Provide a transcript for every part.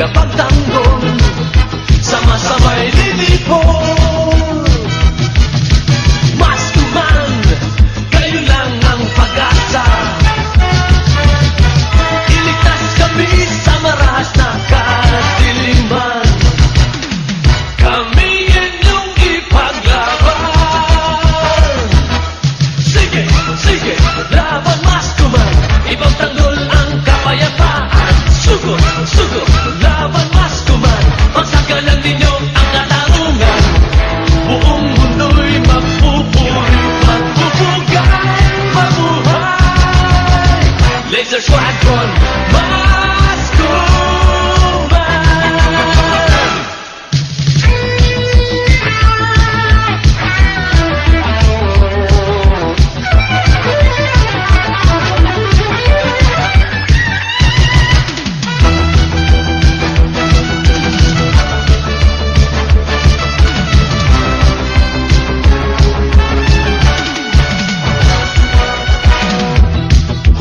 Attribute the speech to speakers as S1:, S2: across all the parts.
S1: tagapagtanggol sa masamay lilipol. Maskuman, kayo lang ang pag-asa. Iligtas kami sa marahas na kadiliman. Kami inyong ipaglaban. Sige, sige, laban Maskuman. Ibang tanggol ang kapayapaan. Sugot, sugot, laban Maskuman. Pagsagalan ninyo ang katarungan. Buong mundo'y magpupuri, magbubugay, mabuhay. Laser Squadron, Maskuman.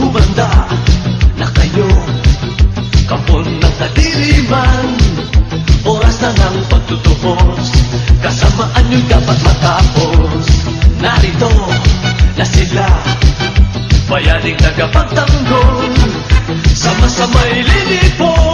S1: Humanda na kayo, kapon ng kadiliman. Oras na ng pagtutubos, kasamaan nyo'y dapat matapos. Narito na sila, bayaning tagapagtanggol sa masamay lilipol.